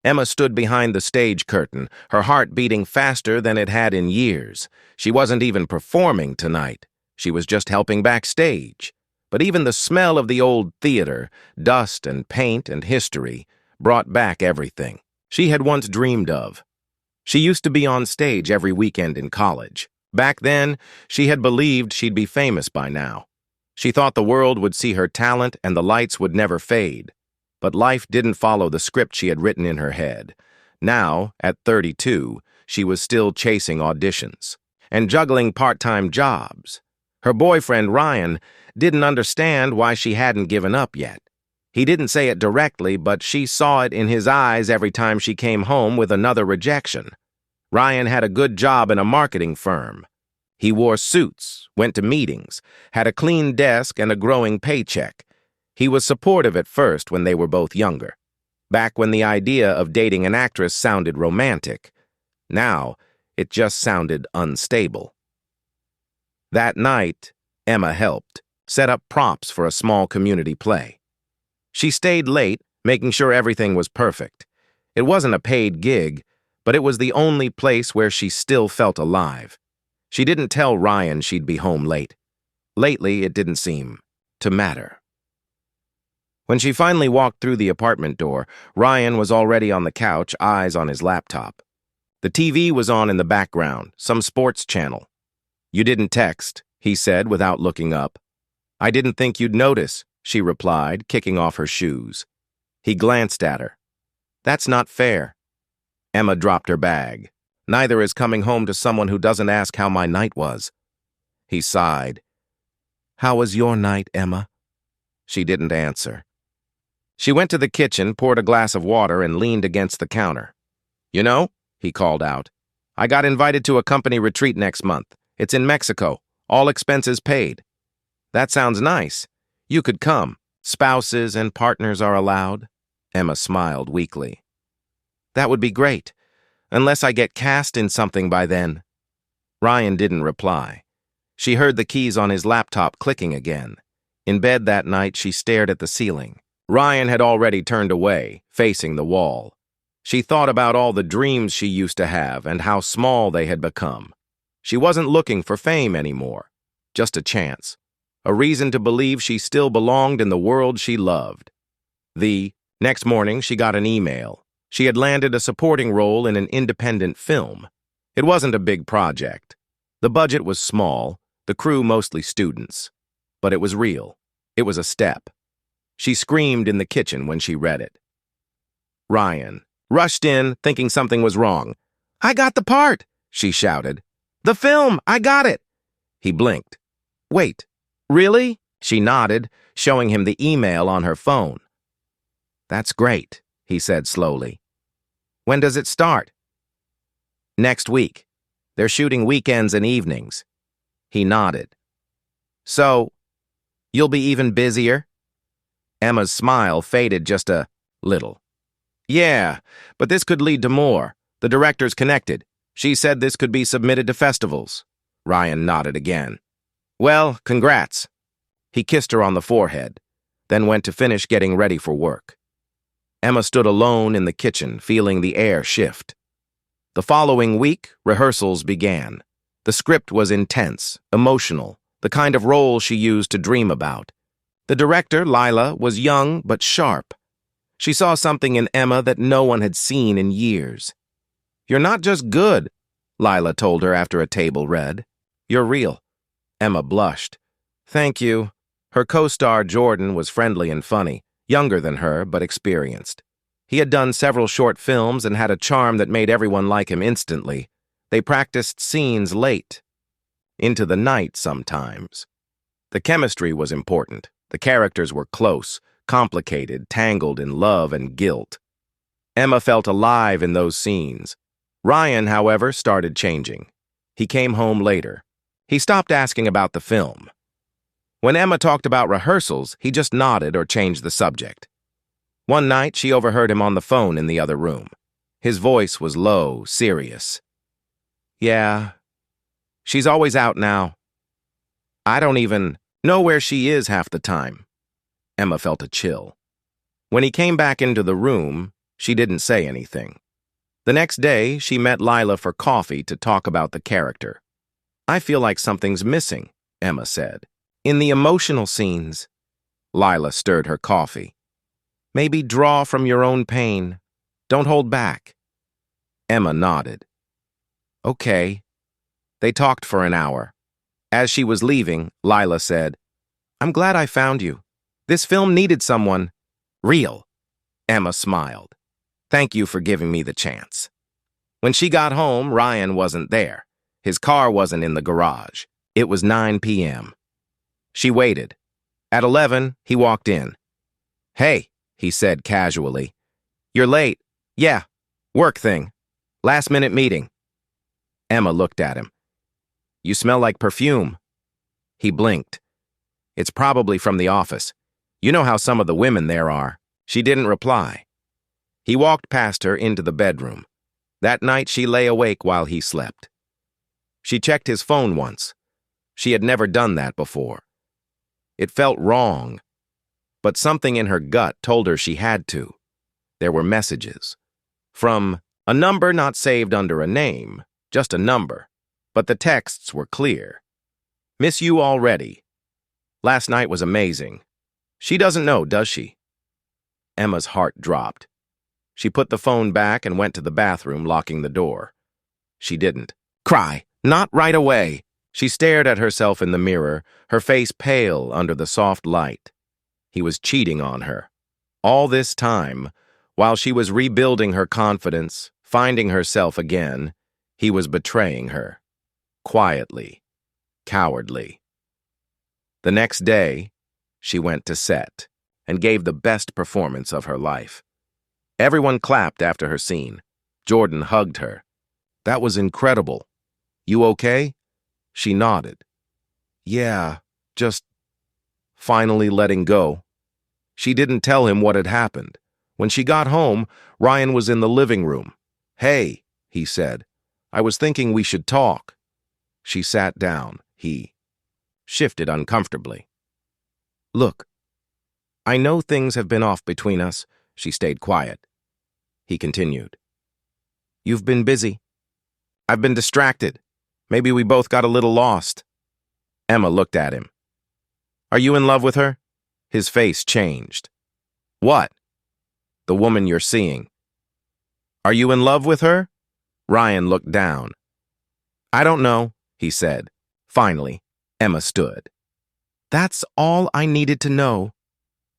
Emma stood behind the stage curtain, her heart beating faster than it had in years. She wasn't even performing tonight. She was just helping backstage. But even the smell of the old theater, dust and paint and history, brought back everything she had once dreamed of. She used to be on stage every weekend in college. Back then, she had believed she'd be famous by now. She thought the world would see her talent and the lights would never fade. But life didn't follow the script she had written in her head. Now, at 32, she was still chasing auditions and juggling part-time jobs. Her boyfriend, Ryan, didn't understand why she hadn't given up yet. He didn't say it directly, but she saw it in his eyes every time she came home with another rejection. Ryan had a good job in a marketing firm. He wore suits, went to meetings, had a clean desk and a growing paycheck. He was supportive at first when they were both younger, back when the idea of dating an actress sounded romantic. Now, it just sounded unstable. That night, Emma helped, set up props for a small community play. She stayed late, making sure everything was perfect. It wasn't a paid gig, but it was the only place where she still felt alive. She didn't tell Ryan she'd be home late. Lately, it didn't seem to matter. When she finally walked through the apartment door, Ryan was already on the couch, eyes on his laptop. The TV was on in the background, some sports channel. "You didn't text," he said without looking up. "I didn't think you'd notice," she replied, kicking off her shoes. He glanced at her. "That's not fair." Emma dropped her bag. "Neither is coming home to someone who doesn't ask how my night was." He sighed. "How was your night, Emma?" She didn't answer. She went to the kitchen, poured a glass of water, and leaned against the counter. "You know," he called out, "I got invited to a company retreat next month. It's in Mexico, all expenses paid." "That sounds nice. You could come. Spouses and partners are allowed." Emma smiled weakly. "That would be great, unless I get cast in something by then." Ryan didn't reply. She heard the keys on his laptop clicking again. In bed that night, she stared at the ceiling. Ryan had already turned away, facing the wall. She thought about all the dreams she used to have and how small they had become. She wasn't looking for fame anymore, just a chance, a reason to believe she still belonged in the world she loved. The next morning, she got an email. She had landed a supporting role in an independent film. It wasn't a big project. The budget was small, the crew mostly students. But it was real. It was a step. She screamed in the kitchen when she read it. Ryan rushed in, thinking something was wrong. "I got the part," she shouted. "The film, I got it." He blinked. "Wait, really?" She nodded, showing him the email on her phone. "That's great," he said slowly. "When does it start?" "Next week. They're shooting weekends and evenings." He nodded. "So, you'll be even busier?" Emma's smile faded just a little. "Yeah, but this could lead to more. The director's connected. She said this could be submitted to festivals." Ryan nodded again. "Well, congrats." He kissed her on the forehead, then went to finish getting ready for work. Emma stood alone in the kitchen, feeling the air shift. The following week, rehearsals began. The script was intense, emotional, the kind of role she used to dream about. The director, Lila, was young but sharp. She saw something in Emma that no one had seen in years. "You're not just good," Lila told her after a table read. "You're real." Emma blushed. "Thank you." Her co-star, Jordan, was friendly and funny, younger than her but experienced. He had done several short films and had a charm that made everyone like him instantly. They practiced scenes late, into the night sometimes. The chemistry was important. The characters were close, complicated, tangled in love and guilt. Emma felt alive in those scenes. Ryan, however, started changing. He came home later. He stopped asking about the film. When Emma talked about rehearsals, he just nodded or changed the subject. One night, she overheard him on the phone in the other room. His voice was low, serious. "Yeah, she's always out now. I don't even know where she is half the time." Emma felt a chill. When he came back into the room, She didn't say anything. The next day, she met Lila for coffee to talk about the character. "I feel like something's missing," Emma said. "In the emotional scenes." Lila stirred her coffee. "Maybe draw from your own pain. Don't hold back." Emma nodded. "Okay." They talked for an hour. As she was leaving, Lila said, "I'm glad I found you. This film needed someone real." Emma smiled. "Thank you for giving me the chance." When she got home, Ryan wasn't there. His car wasn't in the garage. It was 9 p.m. She waited. At 11, he walked in. "Hey," he said casually. "You're late." "Yeah, work thing. Last-minute meeting." Emma looked at him. "You smell like perfume." He blinked. "It's probably from the office. You know how some of the women there are." She didn't reply. He walked past her into the bedroom. That night she lay awake while he slept. She checked his phone once. She had never done that before. It felt wrong, but something in her gut told her she had to. There were messages. From a number not saved under a name, just a number, but the texts were clear. "Miss you already. Last night was amazing." She doesn't know, does she? Emma's heart dropped. She put the phone back and went to the bathroom, locking the door. She didn't. "Cry. Not right away." She stared at herself in the mirror, her face pale under the soft light. He was cheating on her. All this time, while she was rebuilding her confidence, finding herself again, he was betraying her. Quietly. Cowardly. The next day, she went to set and gave the best performance of her life. Everyone clapped after her scene. Jordan hugged her. "That was incredible. You okay?" She nodded. "Yeah, just finally letting go." She didn't tell him what had happened. When she got home, Ryan was in the living room. "Hey," he said, "I was thinking we should talk." She sat down. He shifted uncomfortably. "Look, I know things have been off between us." She stayed quiet. He continued. "You've been busy. I've been distracted. Maybe we both got a little lost." Emma looked at him. "Are you in love with her?" His face changed. "What?" "The woman you're seeing." "Are you in love with her?" Ryan looked down. "I don't know," he said. Finally, Emma stood. "That's all I needed to know."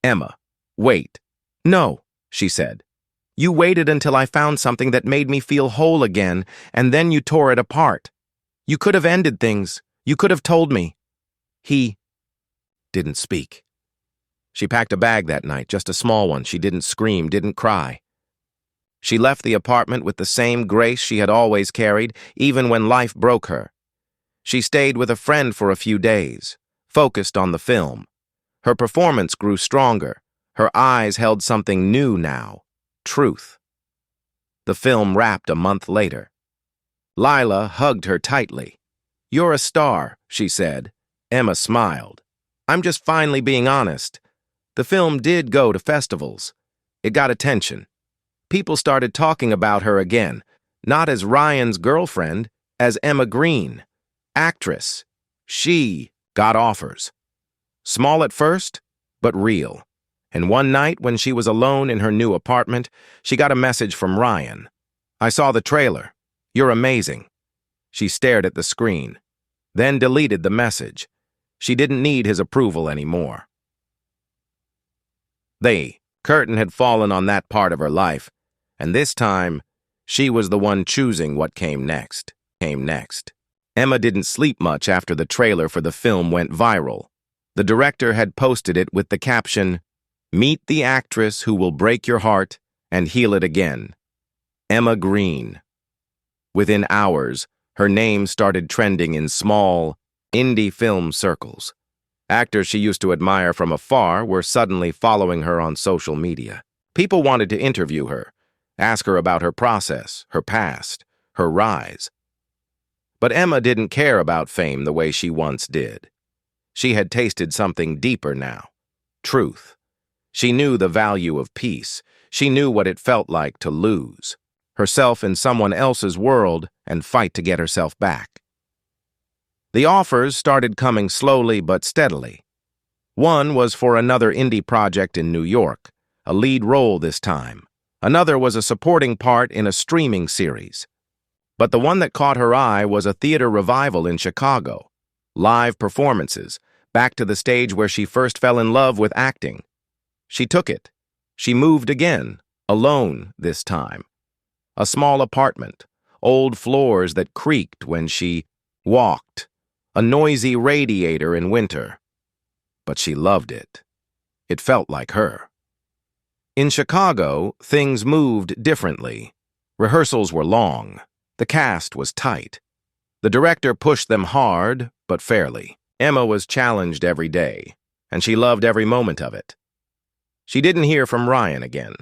Emma, "Wait." "No," she said. "You waited until I found something that made me feel whole again, and then you tore it apart. You could have ended things. You could have told me." He didn't speak. She packed a bag that night, just a small one. She didn't scream, didn't cry. She left the apartment with the same grace she had always carried, even when life broke her. She stayed with a friend for a few days, focused on the film. Her performance grew stronger. Her eyes held something new now. Truth. The film wrapped a month later. Lila hugged her tightly. "You're a star," she said. Emma smiled. "I'm just finally being honest. The film did go to festivals. It got attention. People started talking about her again, not as Ryan's girlfriend, as Emma Green, actress. She got offers. Small at first, but real. And one night, when she was alone in her new apartment, she got a message from Ryan. "I saw the trailer. You're amazing." She stared at the screen, then deleted the message. She didn't need his approval anymore. The curtain had fallen on that part of her life, and this time, she was the one choosing what came next. Emma didn't sleep much after the trailer for the film went viral. The director had posted it with the caption, "Meet the actress who will break your heart and heal it again. Emma Green." Within hours, her name started trending in small, indie film circles. Actors she used to admire from afar were suddenly following her on social media. People wanted to interview her, ask her about her process, her past, her rise. But Emma didn't care about fame the way she once did. She had tasted something deeper now. Truth. She knew the value of peace. She knew what it felt like to lose herself in someone else's world and fight to get herself back. The offers started coming slowly but steadily. One was for another indie project in New York, a lead role this time. Another was a supporting part in a streaming series. But the one that caught her eye was a theater revival in Chicago. Live performances, back to the stage where she first fell in love with acting. She took it. She moved again, alone this time. A small apartment, old floors that creaked when she walked, a noisy radiator in winter. But she loved it. It felt like her. In Chicago, things moved differently. Rehearsals were long. The cast was tight. The director pushed them hard, but fairly. Emma was challenged every day, and she loved every moment of it. She didn't hear from Ryan again.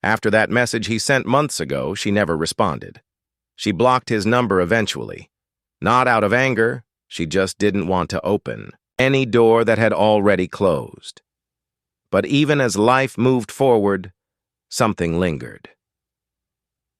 After that message he sent months ago, she never responded. She blocked his number eventually. Not out of anger, she just didn't want to open any door that had already closed. But even as life moved forward, something lingered.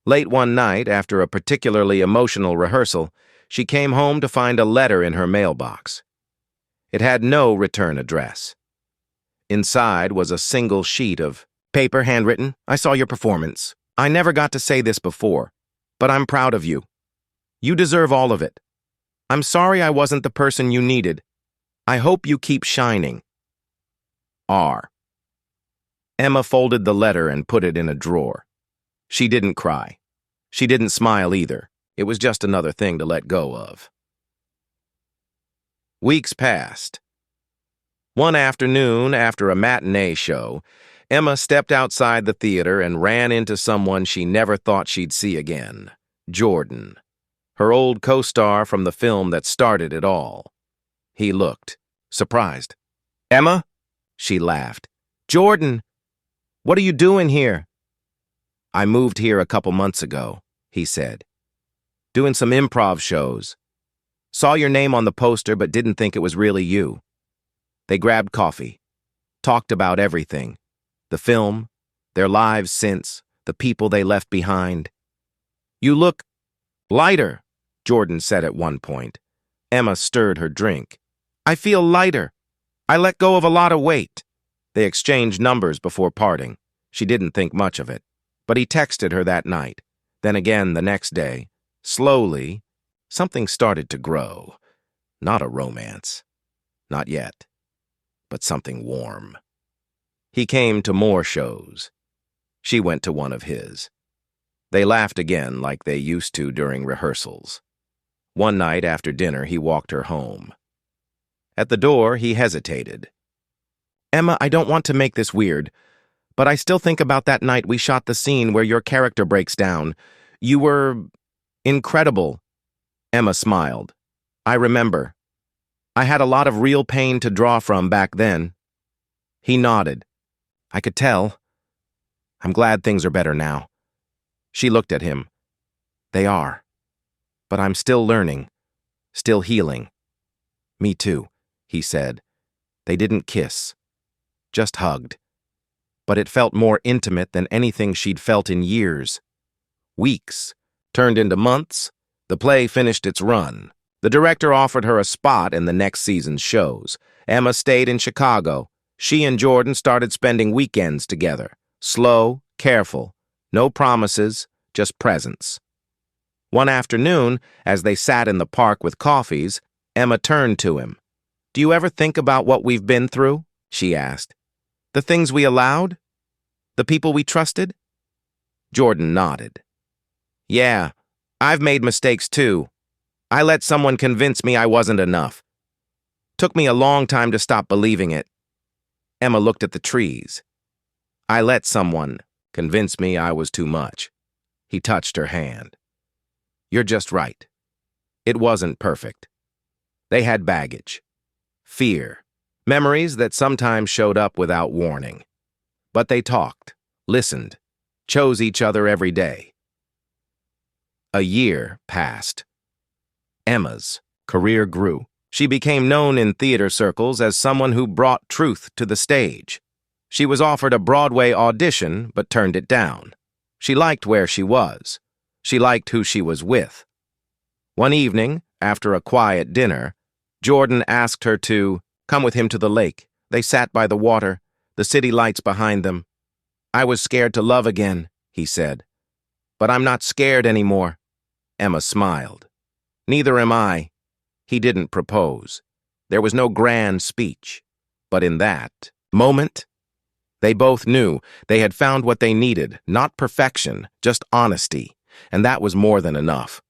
Late one night, after a particularly emotional rehearsal, she came home to find a letter in her mailbox. It had no return address. Inside was a single sheet of paper, handwritten. I saw your performance. I never got to say this before, but I'm proud of you. You deserve all of it. I'm sorry I wasn't the person you needed. I hope you keep shining. R. Emma folded the letter and put it in a drawer. She didn't cry. She didn't smile either. It was just another thing to let go of. Weeks passed. One afternoon, after a matinee show, Emma stepped outside the theater and ran into someone she never thought she'd see again, Jordan, her old co-star from the film that started it all. He looked, surprised. Emma? She laughed. Jordan, what are you doing here? I moved here a couple months ago, he said. Doing some improv shows. Saw your name on the poster but didn't think it was really you. They grabbed coffee, talked about everything. The film, their lives since, the people they left behind. You look lighter, Jordan said at one point. Emma stirred her drink. I feel lighter. I let go of a lot of weight. They exchanged numbers before parting. She didn't think much of it. But he texted her that night. Then again the next day. Slowly, something started to grow. Not a romance. Not yet. But something warm. He came to more shows. She went to one of his. They laughed again like they used to during rehearsals. One night after dinner, he walked her home. At the door, he hesitated. Emma, I don't want to make this weird, but I still think about that night we shot the scene where your character breaks down. You were incredible. Emma smiled. I remember. I had a lot of real pain to draw from back then. He nodded. I could tell. I'm glad things are better now. She looked at him. They are. But I'm still learning. Still healing. Me too, he said. They didn't kiss. Just hugged. But it felt more intimate than anything she'd felt in years. Weeks turned into months. The play finished its run. The director offered her a spot in the next season's shows. Emma stayed in Chicago. She and Jordan started spending weekends together. Slow, careful. No promises, just presence. One afternoon, as they sat in the park with coffees, Emma turned to him. Do you ever think about what we've been through? She asked. The things we allowed? The people we trusted? Jordan nodded. Yeah, I've made mistakes too. I let someone convince me I wasn't enough. Took me a long time to stop believing it. Emma looked at the trees. I let someone convince me I was too much. He touched her hand. You're just right. It wasn't perfect. They had baggage, fear, memories that sometimes showed up without warning. But they talked, listened, chose each other every day. A year passed. Emma's career grew. She became known in theater circles as someone who brought truth to the stage. She was offered a Broadway audition, but turned it down. She liked where she was. She liked who she was with. One evening, after a quiet dinner, Jordan asked her to come with him to the lake. They sat by the water, the city lights behind them. "I was scared to love again," he said. "But I'm not scared anymore." Emma smiled. "Neither am I." He didn't propose. There was no grand speech. But in that moment, they both knew they had found what they needed, not perfection, just honesty. And that was more than enough.